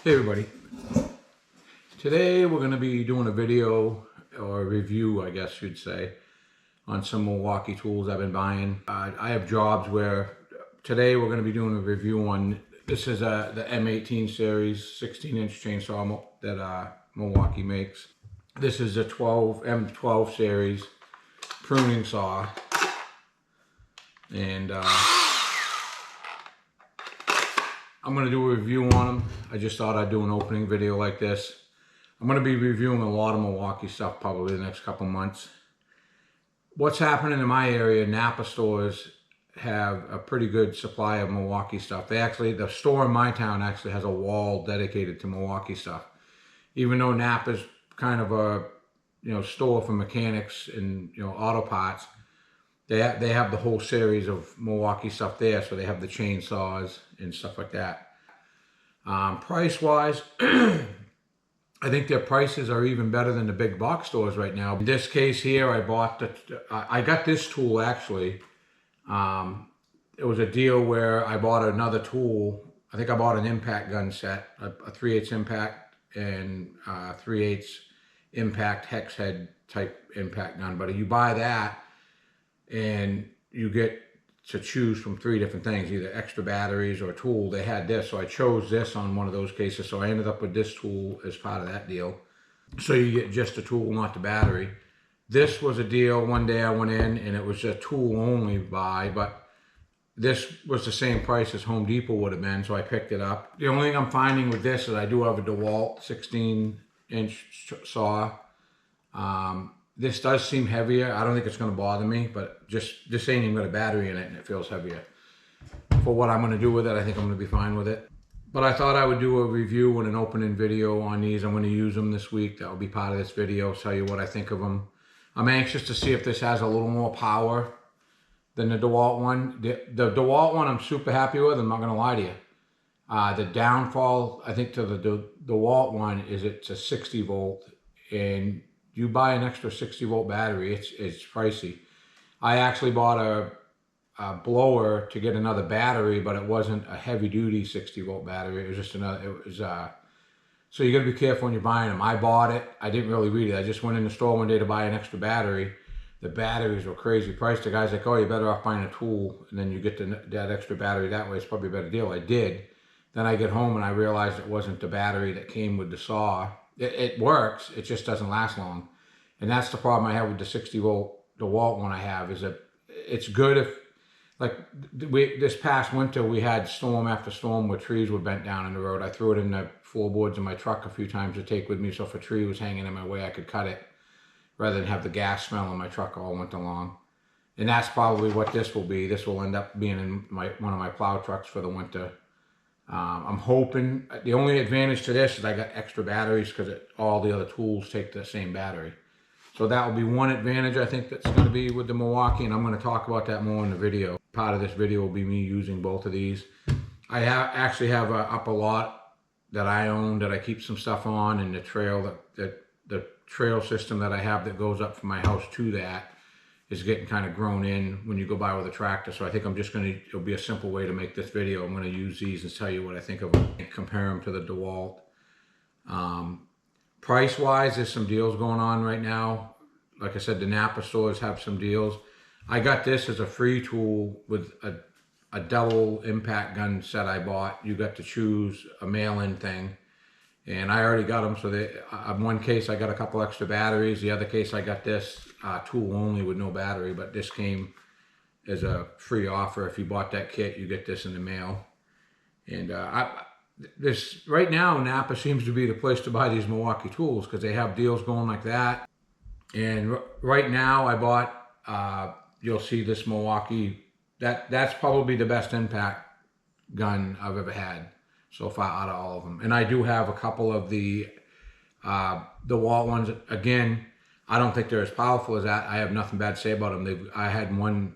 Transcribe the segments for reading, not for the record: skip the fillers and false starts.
Hey everybody, today we're going to be doing a video or a review, I guess you'd say, on some Milwaukee tools I've been buying. I have jobs where today we're going to be doing a review on, this is the M18 series 16-inch chainsaw that Milwaukee makes. This is a M12 series pruning saw, and I'm going to do a review on them. I just thought I'd do an opening video like this. I'm going to be reviewing a lot of Milwaukee stuff probably the next couple months. What's happening in my area, Napa stores have a pretty good supply of Milwaukee stuff. The store in my town actually has a wall dedicated to Milwaukee stuff. Even though Napa's kind of a store for mechanics and auto parts, they have the whole series of Milwaukee stuff there. So they have the chainsaws and stuff like that. Price wise, I think their prices are even better than the big box stores right now. In this case here, I got this tool actually. It was a deal where I bought another tool. I think I bought an impact gun set, a 3/8 impact and 3/8 impact hex head type impact gun. But you buy that and you get to choose from 3 different things, either extra batteries or a tool. They had this, so I chose this on one of those cases. So I ended up with this tool as part of that deal. So you get just a tool, not the battery. This was a deal. One day I went in and it was a tool only buy, but this was the same price as Home Depot would have been, so I picked it up. The only thing I'm finding with this is I do have a DeWalt 16-inch saw. This does seem heavier. I don't think it's going to bother me, but this ain't even got a battery in it and it feels heavier. For what I'm going to do with it, I think I'm going to be fine with it. But I thought I would do a review and an opening video on these. I'm going to use them this week. That will be part of this video, tell you what I think of them. I'm anxious to see if this has a little more power than the DeWalt one. The DeWalt one I'm super happy with, I'm not going to lie to you. The downfall, I think, to the DeWalt one is it's a 60 volt, and you buy an extra 60 volt battery, it's pricey. I actually bought a blower to get another battery, but it wasn't a heavy duty 60 volt battery. It was just so you got to be careful when you're buying them. I bought it, I didn't really read it. I just went in the store one day to buy an extra battery. The batteries were crazy priced. The guy's like, oh, you're better off buying a tool, and then you get that extra battery that way. It's probably a better deal. I did. Then I get home and I realized it wasn't the battery that came with the saw. It works, it just doesn't last long. And that's the problem I have with the 60 volt DeWalt one I have, is that it's good if, like this past winter, we had storm after storm where trees were bent down in the road. I threw it in the floorboards in my truck a few times to take with me, so if a tree was hanging in my way, I could cut it rather than have the gas smell in my truck all winter long. And that's probably what this will be. This will end up being in one of my plow trucks for the winter. I'm hoping, the only advantage to this is I got extra batteries because all the other tools take the same battery. So that will be one advantage I think that's going to be with the Milwaukee, and I'm going to talk about that more in the video. Part of this video will be me using both of these. I actually have an upper lot that I own that I keep some stuff on, and the trail the trail system that I have that goes up from my house to that is getting kind of grown in when you go by with a tractor. So I think it'll be a simple way to make this video. I'm going to use these and tell you what I think of them and compare them to the DeWalt. Price wise, there's some deals going on right now. Like I said, the Napa stores have some deals. I got this as a free tool with a double impact gun set I bought. You got to choose a mail-in thing. And I already got them, so in one case I got a couple extra batteries. The other case I got this tool only with no battery, but this came as a free offer. If you bought that kit, you get this in the mail. And right now, Napa seems to be the place to buy these Milwaukee tools because they have deals going like that. And right now I bought, you'll see this Milwaukee, that's probably the best impact gun I've ever had so far out of all of them. And I do have a couple of the DeWalt ones. Again, I don't think they're as powerful as that. I have nothing bad to say about them. I have one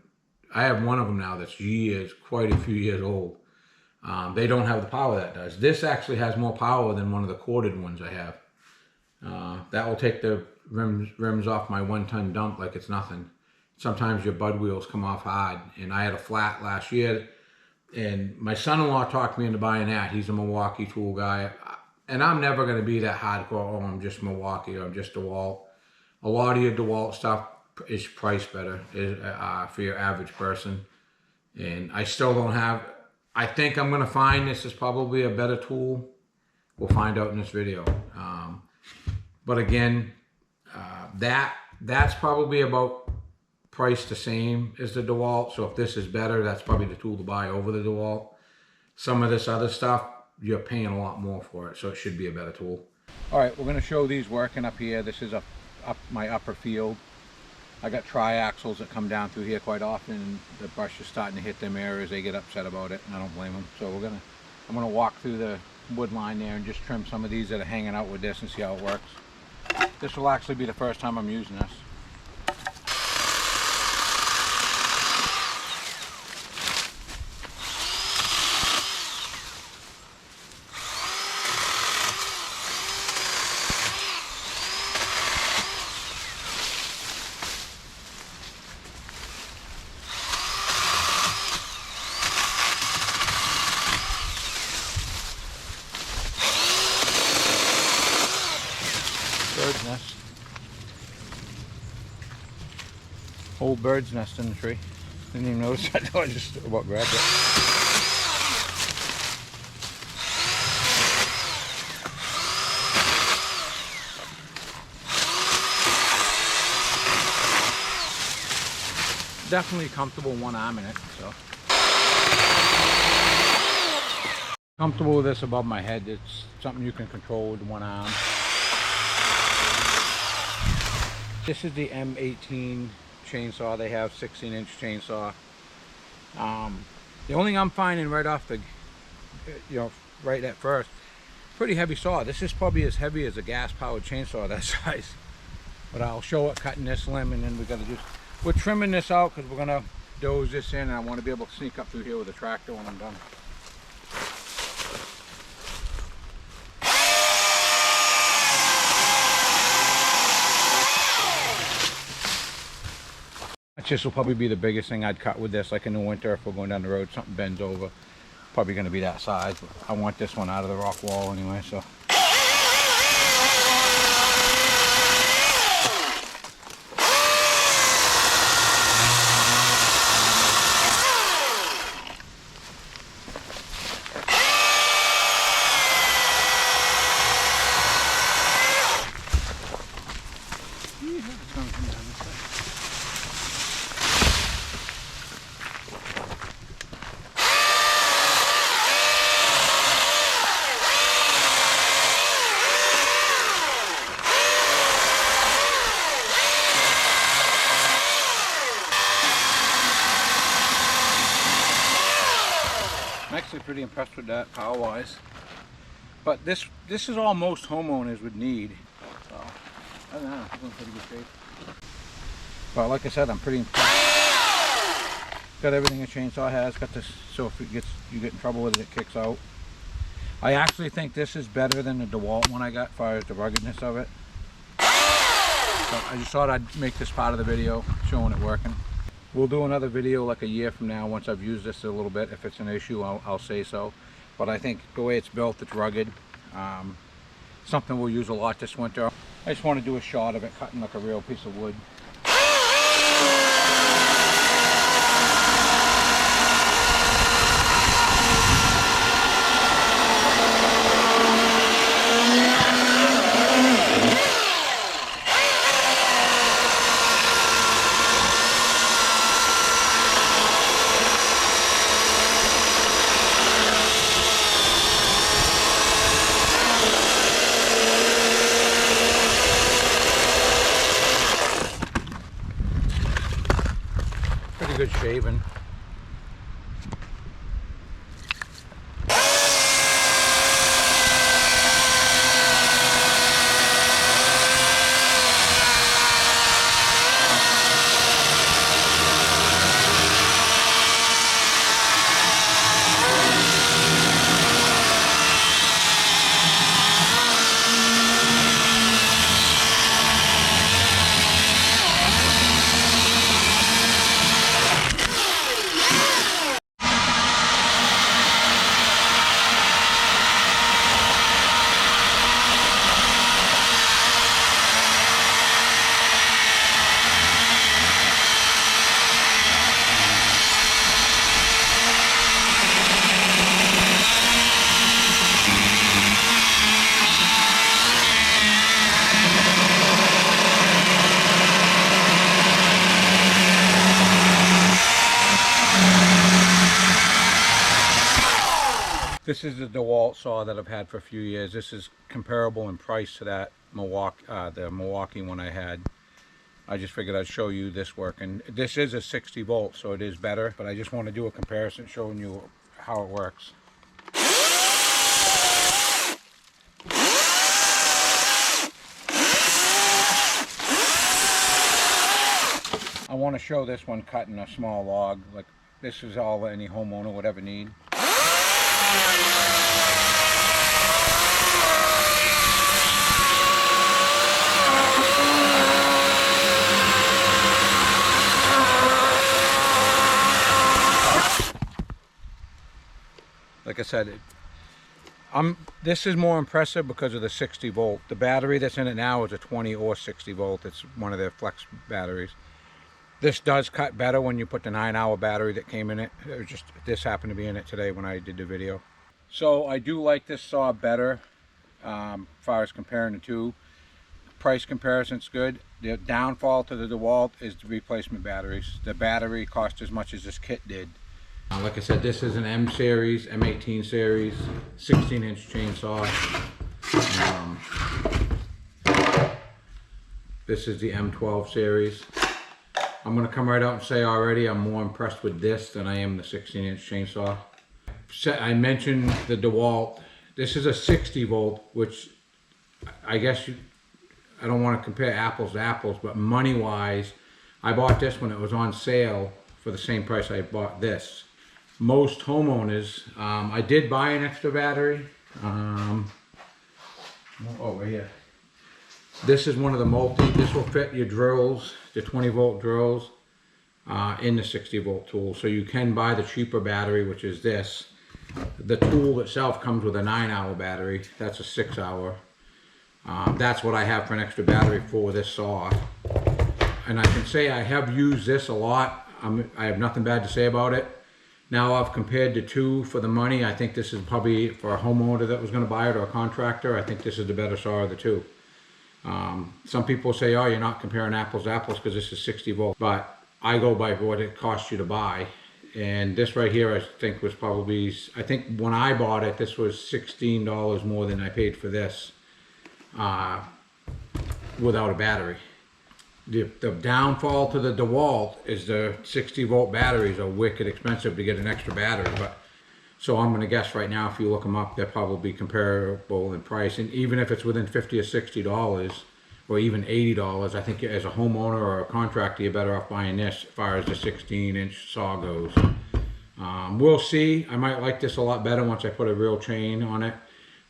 of them now that's quite a few years old. They don't have the power that does. This actually has more power than one of the corded ones I have. That will take the rims off my 1-ton dump like it's nothing. Sometimes your bud wheels come off hard. And I had a flat last year, and my son-in-law talked me into buying that. He's a Milwaukee tool guy. and I'm never going to be that hardcore, oh, I'm just Milwaukee or I'm just DeWalt. A lot of your DeWalt stuff is priced better for your average person. And I still don't have, I think I'm going to find this is probably a better tool. We'll find out in this video. But again, that's probably about priced the same as the DeWalt. So if this is better, that's probably the tool to buy over the DeWalt. Some of this other stuff, you're paying a lot more for it, so it should be a better tool. All right, we're going to show these working up here. This is up my upper field. I got triaxles that come down through here quite often, and the brush is starting to hit them areas. They get upset about it, and I don't blame them. So I'm gonna walk through the wood line there and just trim some of these that are hanging out with this and see how it works. This will actually be the first time I'm using this. Bird's nest. Old bird's nest in the tree. Didn't even notice that. I just about grabbed it. Definitely comfortable one arm in it, so. Comfortable with this above my head. It's something you can control with one arm. This is the M18 chainsaw. They have 16-inch chainsaw. The only thing I'm finding right off the, right at first, pretty heavy saw. This is probably as heavy as a gas-powered chainsaw that size. But I'll show it cutting this limb, and then we're trimming this out because we're gonna doze this in, and I want to be able to sneak up through here with a tractor when I'm done. This will probably be the biggest thing I'd cut with this, like in the winter if we're going down the road, something bends over. Probably going to be that size, but I want this one out of the rock wall anyway, so. I'm actually pretty impressed with that power wise, but this is all most homeowners would need, so I don't know, it's in pretty good shape. But like I said, I'm pretty impressed. Got everything a chainsaw has. Got this, so if you get in trouble with it, it kicks out. I actually think this is better than the DeWalt one I got as far as the ruggedness of it. But I just thought I'd make this part of the video showing it working. We'll do another video like a year from now once I've used this a little bit. If it's an issue, I'll say so. But I think the way it's built, it's rugged. Something we'll use a lot this winter. I just want to do a shot of it cutting like a real piece of wood. Pretty good shaving. This is the DeWalt saw that I've had for a few years. This is comparable in price to that the Milwaukee one I had. I just figured I'd show you this working. This is a 60 volt, so it is better, but I just want to do a comparison showing you how it works. I want to show this one cutting a small log. Like, this is all any homeowner would ever need. Like I said, this is more impressive because of the 60 volt. The battery that's in it now is a 20 or 60 volt. It's one of their flex batteries. This does cut better when you put the 9-hour battery that came in it. It was just, this happened to be in it today when I did the video. So I do like this saw better as far as comparing the two. Price comparison's good. The downfall to the DeWalt is the replacement batteries. The battery cost as much as this kit did. Like I said, this is an M series, M18 series, 16-inch chainsaw. This is the M12 series. I'm going to come right out and say already I'm more impressed with this than I am the 16-inch chainsaw. I mentioned the DeWalt. This is a 60 volt, which I guess I don't want to compare apples to apples, but money-wise, I bought this when it was on sale for the same price I bought this. Most homeowners, I did buy an extra battery. Over here. This is one of the this will fit your drills, the 20 volt drills, in the 60 volt tool. So you can buy the cheaper battery, which is this. The tool itself comes with a 9-hour battery. That's a 6-hour. That's what I have for an extra battery for this saw. And I can say I have used this a lot. I have nothing bad to say about it. Now I've compared the two for the money. I think this is probably for a homeowner that was going to buy it or a contractor. I think this is the better saw of the two. Some people say, oh, you're not comparing apples to apples because this is 60 volt. But I go by what it costs you to buy. And this right here, I think was probably, I think when I bought it, this was $16 more than I paid for this without a battery. The downfall to the DeWalt is the 60 volt batteries are wicked expensive to get an extra battery. But so I'm going to guess right now, if you look them up, they're probably comparable in price. And even if it's within $50 or $60 or even $80, I think as a homeowner or a contractor, you're better off buying this as far as the 16-inch saw goes. We'll see. I might like this a lot better once I put a real chain on it.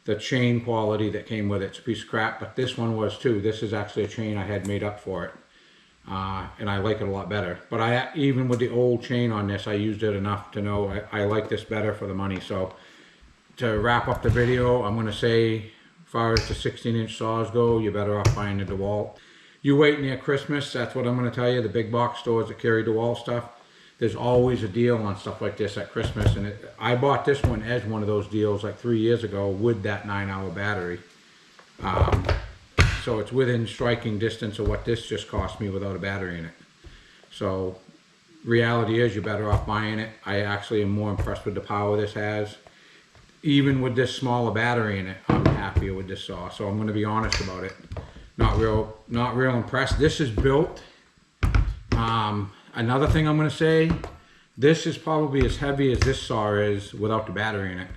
The chain quality that came with it's a piece of crap, but this one was too. This is actually a chain I had made up for it. And I like it a lot better. But even with the old chain on this, I used it enough to know I like this better for the money. So to wrap up the video, I'm going to say, as far as the 16-inch saws go, you're better off buying the DeWalt. You wait near Christmas, that's what I'm going to tell you. The big box stores that carry DeWalt stuff, there's always a deal on stuff like this at Christmas. And I bought this one as one of those deals like 3 years ago with that 9-hour battery. So it's within striking distance of what this just cost me without a battery in it. So reality is you're better off buying it. I actually am more impressed with the power this has. Even with this smaller battery in it, I'm happier with this saw. So I'm going to be honest about it. Not real impressed. This is built. Another thing I'm going to say, this is probably as heavy as this saw is without the battery in it.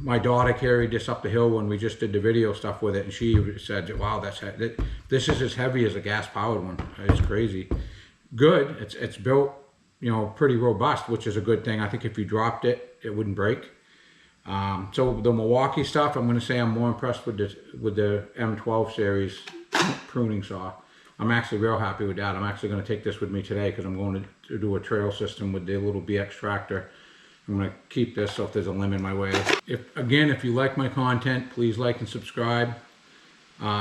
My daughter carried this up the hill when we just did the video stuff with it, and she said, wow, this is as heavy as a gas-powered one. It's crazy. Good. It's built, pretty robust, which is a good thing. I think if you dropped it, it wouldn't break. So the Milwaukee stuff, I'm going to say I'm more impressed with the M12 series pruning saw. I'm actually real happy with that. I'm actually going to take this with me today because I'm going to do a trail system with the little BX tractor. I'm going to keep this so if there's a limb in my way. If you like my content, please like and subscribe.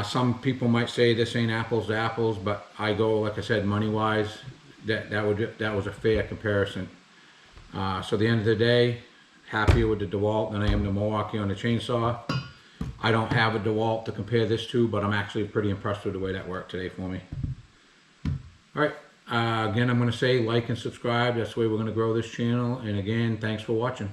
Some people might say this ain't apples to apples, but I go, like I said, money-wise, that was a fair comparison. So at the end of the day, happier with the DeWalt than I am the Milwaukee on the chainsaw. I don't have a DeWalt to compare this to, but I'm actually pretty impressed with the way that worked today for me. All right. Again, I'm going to say like and subscribe. That's the way we're going to grow this channel. And again, thanks for watching.